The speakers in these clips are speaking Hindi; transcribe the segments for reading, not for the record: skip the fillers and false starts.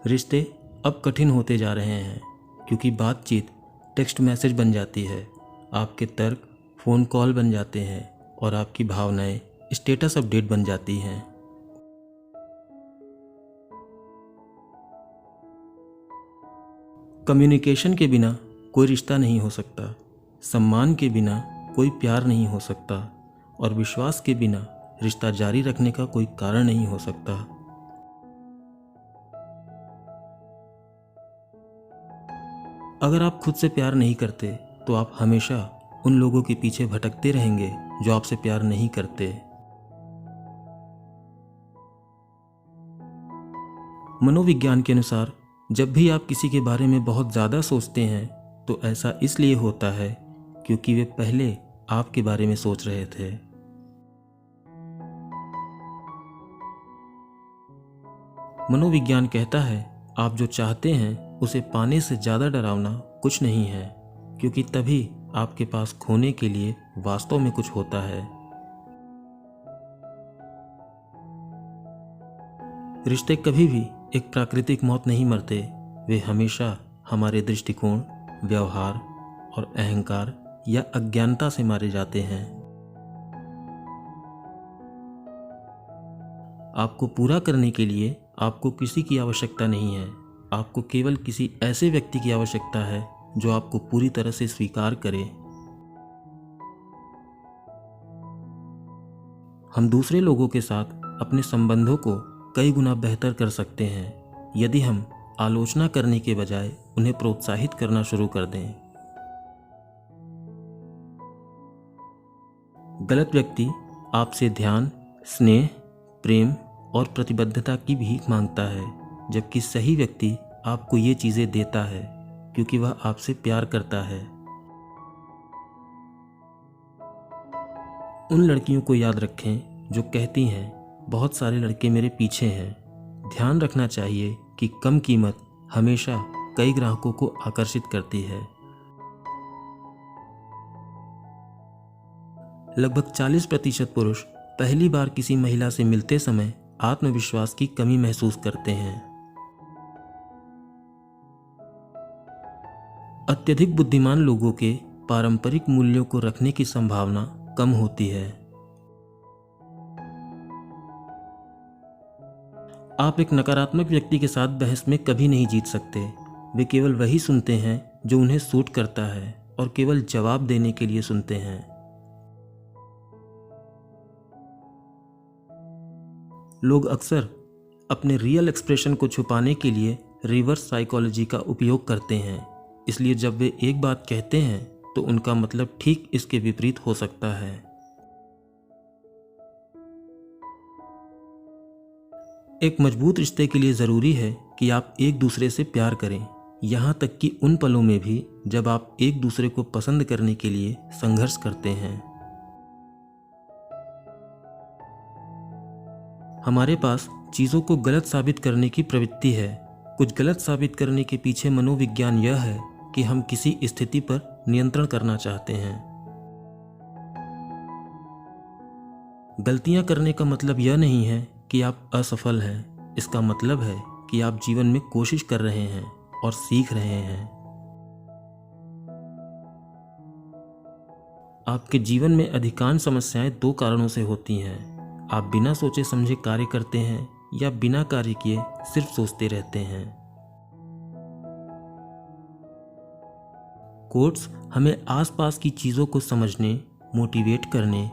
रिश्ते अब कठिन होते जा रहे हैं क्योंकि बातचीत टेक्स्ट मैसेज बन जाती है, आपके तर्क फ़ोन कॉल बन जाते हैं और आपकी भावनाएं स्टेटस अपडेट बन जाती हैं। कम्युनिकेशन के बिना कोई रिश्ता नहीं हो सकता, सम्मान के बिना कोई प्यार नहीं हो सकता और विश्वास के बिना रिश्ता जारी रखने का कोई कारण नहीं हो सकता। अगर आप खुद से प्यार नहीं करते तो आप हमेशा उन लोगों के पीछे भटकते रहेंगे जो आपसे प्यार नहीं करते। मनोविज्ञान के अनुसार जब भी आप किसी के बारे में बहुत ज़्यादा सोचते हैं तो ऐसा इसलिए होता है क्योंकि वे पहले आपके बारे में सोच रहे थे। मनोविज्ञान कहता है आप जो चाहते हैं उसे पाने से ज़्यादा डरावना कुछ नहीं है, क्योंकि तभी आपके पास खोने के लिए वास्तव में कुछ होता है। रिश्ते कभी भी एक प्राकृतिक मौत नहीं मरते, वे हमेशा हमारे दृष्टिकोण, व्यवहार और अहंकार या अज्ञानता से मारे जाते हैं। आपको पूरा करने के लिए आपको किसी की आवश्यकता नहीं है, आपको केवल किसी ऐसे व्यक्ति की आवश्यकता है जो आपको पूरी तरह से स्वीकार करे। हम दूसरे लोगों के साथ अपने संबंधों को कई गुना बेहतर कर सकते हैं यदि हम आलोचना करने के बजाय उन्हें प्रोत्साहित करना शुरू कर दें। गलत व्यक्ति आपसे ध्यान, स्नेह, प्रेम और प्रतिबद्धता की भीख मांगता है, जबकि सही व्यक्ति आपको ये चीज़ें देता है क्योंकि वह आपसे प्यार करता है। उन लड़कियों को याद रखें जो कहती हैं बहुत सारे लड़के मेरे पीछे हैं। ध्यान रखना चाहिए कि कम कीमत हमेशा कई ग्राहकों को आकर्षित करती है। लगभग 40% पुरुष पहली बार किसी महिला से मिलते समय आत्मविश्वास की कमी महसूस करते हैं। अत्यधिक बुद्धिमान लोगों के पारंपरिक मूल्यों को रखने की संभावना कम होती है। आप एक नकारात्मक व्यक्ति के साथ बहस में कभी नहीं जीत सकते। वे केवल वही सुनते हैं जो उन्हें सूट करता है और केवल जवाब देने के लिए सुनते हैं। लोग अक्सर अपने रियल एक्सप्रेशन को छुपाने के लिए रिवर्स साइकोलॉजी का उपयोग करते हैं, इसलिए जब वे एक बात कहते हैं तो उनका मतलब ठीक इसके विपरीत हो सकता है। एक मजबूत रिश्ते के लिए ज़रूरी है कि आप एक दूसरे से प्यार करें, यहाँ तक कि उन पलों में भी जब आप एक दूसरे को पसंद करने के लिए संघर्ष करते हैं। हमारे पास चीज़ों को गलत साबित करने की प्रवृत्ति है। कुछ गलत साबित करने के पीछे मनोविज्ञान यह है कि हम किसी स्थिति पर नियंत्रण करना चाहते हैं। गलतियां करने का मतलब यह नहीं है कि आप असफल हैं, इसका मतलब है कि आप जीवन में कोशिश कर रहे हैं और सीख रहे हैं। आपके जीवन में अधिकांश समस्याएं 2 कारणों से होती हैं। आप बिना सोचे समझे कार्य करते हैं या बिना कार्य किए सिर्फ सोचते रहते हैं। कोट्स हमें आसपास की चीज़ों को समझने, मोटिवेट करने,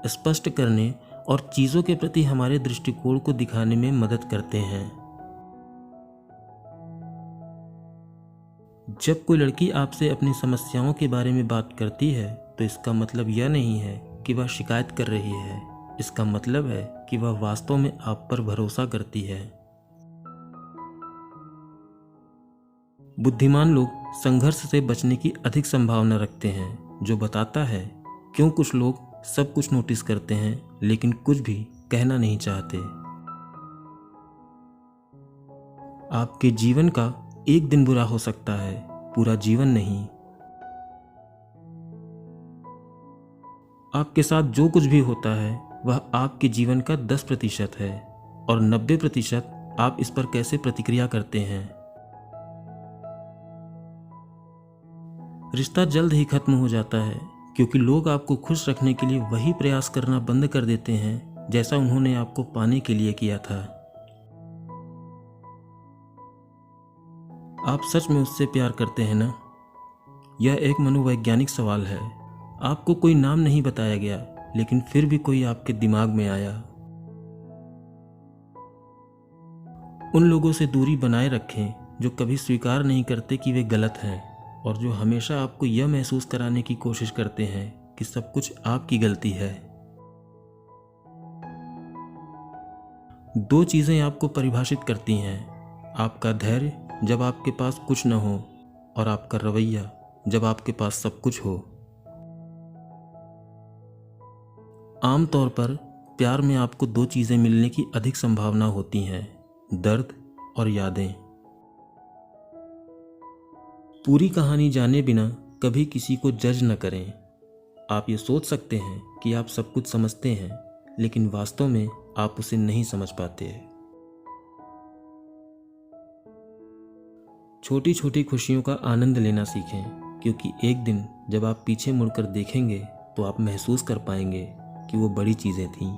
स्पष्ट करने और चीज़ों के प्रति हमारे दृष्टिकोण को दिखाने में मदद करते हैं। जब कोई लड़की आपसे अपनी समस्याओं के बारे में बात करती है तो इसका मतलब यह नहीं है कि वह शिकायत कर रही है, इसका मतलब है कि वह वास्तव में आप पर भरोसा करती है। बुद्धिमान लोग संघर्ष से बचने की अधिक संभावना रखते हैं, जो बताता है क्यों कुछ लोग सब कुछ नोटिस करते हैं लेकिन कुछ भी कहना नहीं चाहते। आपके जीवन का एक दिन बुरा हो सकता है, पूरा जीवन नहीं। आपके साथ जो कुछ भी होता है वह आपके जीवन का 10% है और 90% आप इस पर कैसे प्रतिक्रिया करते हैं? रिश्ता जल्द ही खत्म हो जाता है क्योंकि लोग आपको खुश रखने के लिए वही प्रयास करना बंद कर देते हैं जैसा उन्होंने आपको पाने के लिए किया था। आप सच में उससे प्यार करते हैं ना? यह एक मनोवैज्ञानिक सवाल है। आपको कोई नाम नहीं बताया गया, लेकिन फिर भी कोई आपके दिमाग में आया। उन लोगों से दूरी बनाए रखें जो कभी स्वीकार नहीं करते कि वे गलत हैं और जो हमेशा आपको यह महसूस कराने की कोशिश करते हैं कि सब कुछ आपकी गलती है। 2 चीज़ें आपको परिभाषित करती हैं, आपका धैर्य जब आपके पास कुछ न हो और आपका रवैया जब आपके पास सब कुछ हो। आमतौर पर प्यार में आपको 2 चीज़ें मिलने की अधिक संभावना होती हैं, दर्द और यादें। पूरी कहानी जाने बिना कभी किसी को जज न करें। आप ये सोच सकते हैं कि आप सब कुछ समझते हैं, लेकिन वास्तव में आप उसे नहीं समझ पाते। छोटी छोटी खुशियों का आनंद लेना सीखें, क्योंकि एक दिन जब आप पीछे मुड़कर देखेंगे तो आप महसूस कर पाएंगे कि वो बड़ी चीज़ें थीं।